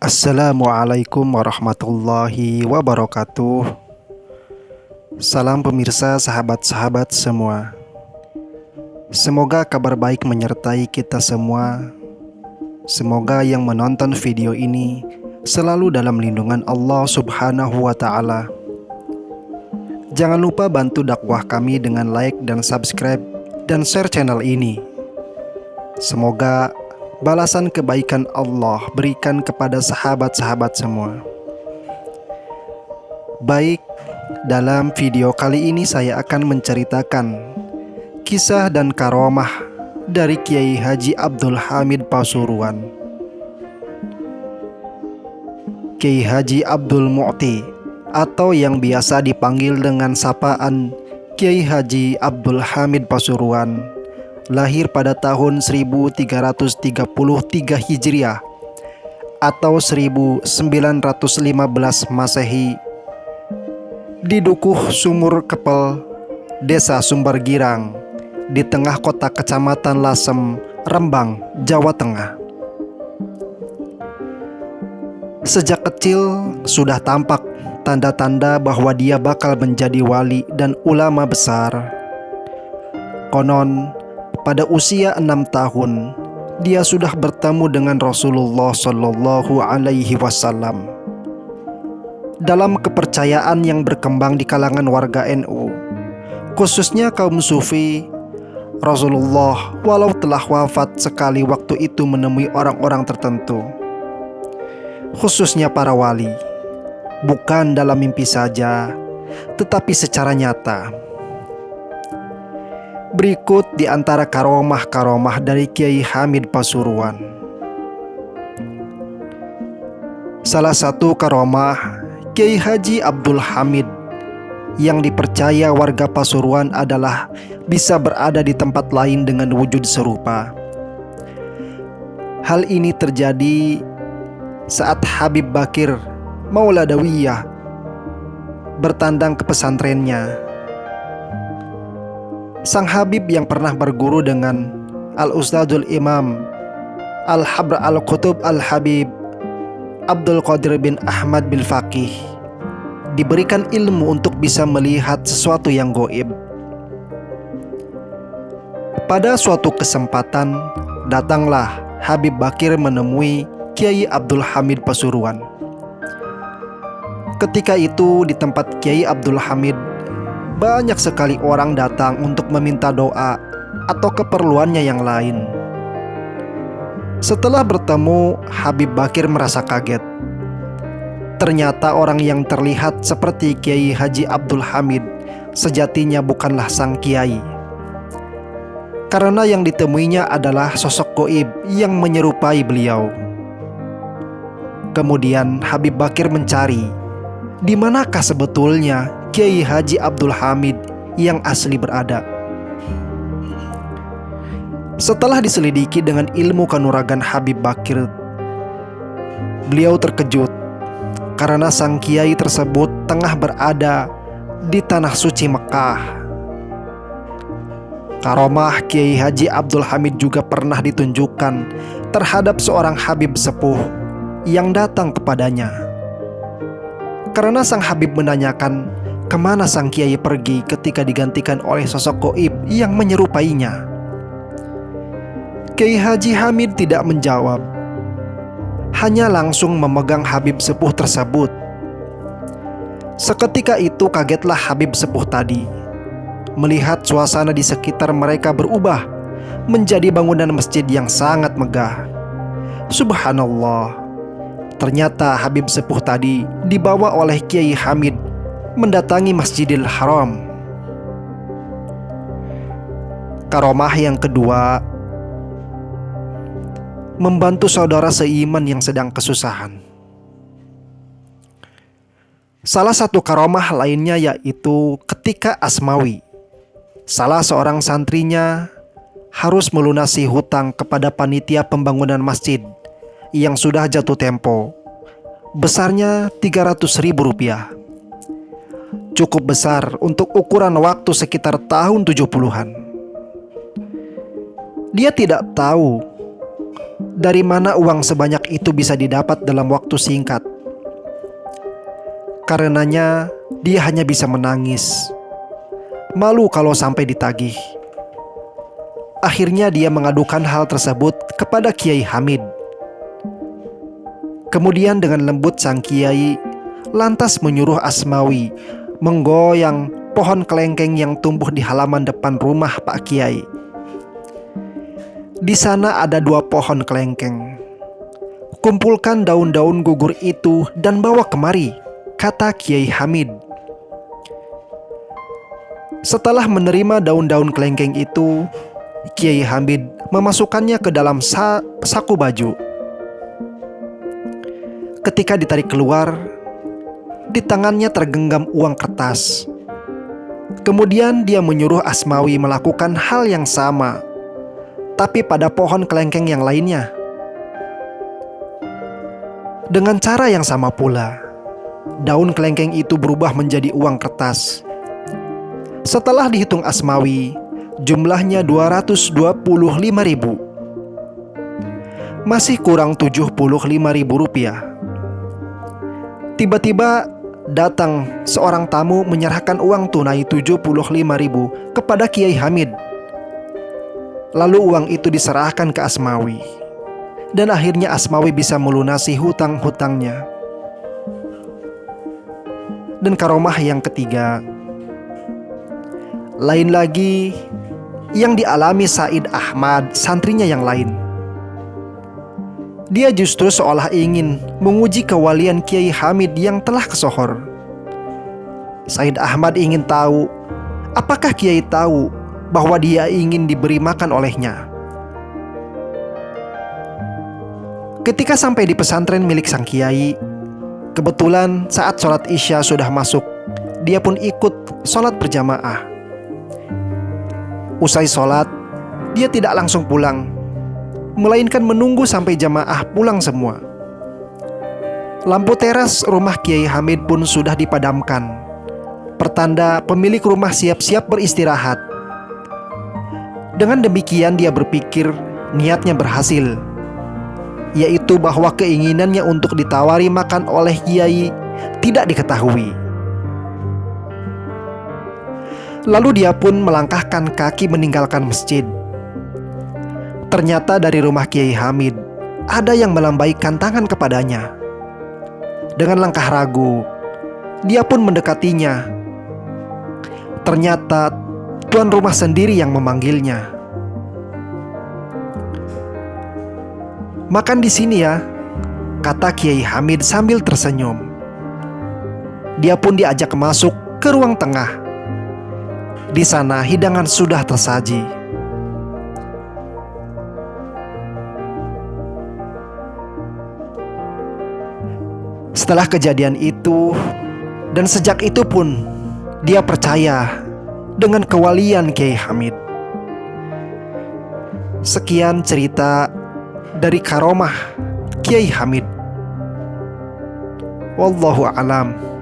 Assalamualaikum warahmatullahi wabarakatuh. Salam pemirsa, sahabat-sahabat semua. Semoga kabar baik menyertai kita semua. Semoga yang menonton video ini selalu dalam lindungan Allah Subhanahu wa Ta'ala. Jangan lupa bantu dakwah kami dengan like dan subscribe dan share channel ini. Semoga balasan kebaikan Allah berikan kepada sahabat-sahabat semua. Baik, dalam video kali ini saya akan menceritakan kisah dan karomah dari Kiai Haji Abdul Hamid Pasuruan. Kiai Haji Abdul Mu'ti atau yang biasa dipanggil dengan sapaan Kiai Haji Abdul Hamid Pasuruan lahir pada tahun 1333 Hijriah atau 1915 Masehi di Dukuh Sumur Kepel, Desa Sumber Girang, di tengah kota Kecamatan Lasem, Rembang, Jawa Tengah. Sejak kecil sudah tampak tanda-tanda bahwa dia bakal menjadi wali dan ulama besar. Konon pada usia 6 tahun, dia sudah bertemu dengan Rasulullah Shallallahu Alaihi Wasallam. Dalam kepercayaan yang berkembang di kalangan warga NU, khususnya kaum Sufi, Rasulullah walau telah wafat sekali waktu itu menemui orang-orang tertentu, khususnya para wali, bukan dalam mimpi saja, tetapi secara nyata. Berikut di antara karomah-karomah dari Kiai Hamid Pasuruan. Salah satu karomah Kiai Haji Abdul Hamid yang dipercaya warga Pasuruan adalah bisa berada di tempat lain dengan wujud serupa. Hal ini terjadi saat Habib Bakir Mauladawiyah bertandang ke pesantrennya. Sang Habib yang pernah berguru dengan Al-Ustadzul Imam Al-Habr Al-Qutub Al-Habib Abdul Qadir bin Ahmad bin Faqih diberikan ilmu untuk bisa melihat sesuatu yang goib. Pada suatu kesempatan, datanglah Habib Bakir menemui Kiai Abdul Hamid Pasuruan. Ketika itu di tempat Kiai Abdul Hamid, banyak sekali orang datang untuk meminta doa atau keperluannya yang lain. Setelah bertemu, Habib Bakir merasa kaget. Ternyata orang yang terlihat seperti Kiai Haji Abdul Hamid sejatinya bukanlah sang kiai. Karena yang ditemuinya adalah sosok goib yang menyerupai beliau. Kemudian Habib Bakir mencari di manakah sebetulnya Kiai Haji Abdul Hamid yang asli berada. Setelah diselidiki dengan ilmu kanuragan Habib Bakir, beliau terkejut karena sang kiai tersebut tengah berada di tanah suci Mekah. Karomah Kiai Haji Abdul Hamid juga pernah ditunjukkan terhadap seorang Habib sepuh yang datang kepadanya. Karena sang Habib menanyakan kemana sang kiai pergi ketika digantikan oleh sosok goib yang menyerupainya. Kiai Haji Hamid tidak menjawab, hanya langsung memegang Habib sepuh tersebut. Seketika itu kagetlah Habib sepuh tadi melihat suasana di sekitar mereka berubah menjadi bangunan masjid yang sangat megah. Subhanallah, ternyata Habib sepuh tadi dibawa oleh Kiai Hamid mendatangi Masjidil Haram. Karomah yang kedua, membantu saudara seiman yang sedang kesusahan. Salah satu karomah lainnya yaitu ketika Asmawi, salah seorang santrinya, harus melunasi hutang kepada panitia pembangunan masjid yang sudah jatuh tempo, besarnya Rp300.000. Cukup besar untuk ukuran waktu sekitar tahun 70-an. Dia tidak tahu Dari mana uang sebanyak itu bisa didapat dalam waktu singkat? Karenanya, dia hanya bisa menangis. Malu kalau sampai ditagih. Akhirnya dia mengadukan hal tersebut kepada Kiai Hamid. Kemudian dengan lembut sang Kiai lantas menyuruh Asmawi menggoyang pohon kelengkeng yang tumbuh di halaman depan rumah Pak Kiai. Di sana ada 2 pohon kelengkeng. Kumpulkan daun-daun gugur itu dan bawa kemari, kata Kiai Hamid. Setelah menerima daun-daun kelengkeng itu, Kiai Hamid memasukkannya ke dalam saku baju. Ketika ditarik keluar, di tangannya tergenggam uang kertas. Kemudian dia menyuruh Asmawi melakukan hal yang sama, tapi pada pohon kelengkeng yang lainnya. Dengan cara yang sama pula, daun kelengkeng itu berubah menjadi uang kertas. Setelah dihitung Asmawi, jumlahnya 225.000. Masih kurang 75.000 rupiah. Tiba-tiba datang seorang tamu menyerahkan uang tunai 75.000 kepada Kiai Hamid. Lalu uang itu diserahkan ke Asmawi. Dan akhirnya Asmawi bisa melunasi hutang-hutangnya. Dan karomah yang ketiga, lain lagi yang dialami Said Ahmad, santrinya yang lain. Dia justru seolah ingin menguji kewalian Kiai Hamid yang telah kesohor. Said Ahmad ingin tahu apakah Kiai tahu bahwa dia ingin diberi makan olehnya. Ketika sampai di pesantren milik sang Kiai, kebetulan saat sholat Isya sudah masuk, dia pun ikut sholat berjamaah. Usai sholat, dia tidak langsung pulang, melainkan menunggu sampai jamaah pulang semua. Lampu teras rumah Kiai Hamid pun sudah dipadamkan, pertanda pemilik rumah siap-siap beristirahat. Dengan demikian dia berpikir niatnya berhasil, yaitu bahwa keinginannya untuk ditawari makan oleh Kiai tidak diketahui. Lalu dia pun melangkahkan kaki meninggalkan masjid. Ternyata dari rumah Kiai Hamid ada yang melambaikan tangan kepadanya. Dengan langkah ragu, dia pun mendekatinya. Ternyata tuan rumah sendiri yang memanggilnya. "Makan di sini ya," kata Kiai Hamid sambil tersenyum. Dia pun diajak masuk ke ruang tengah. Di sana hidangan sudah tersaji. Setelah kejadian itu, dan sejak itu pun dia percaya dengan kewalian Kiai Hamid. Sekian cerita dari karomah Kiai Hamid. Wallahu a'lam.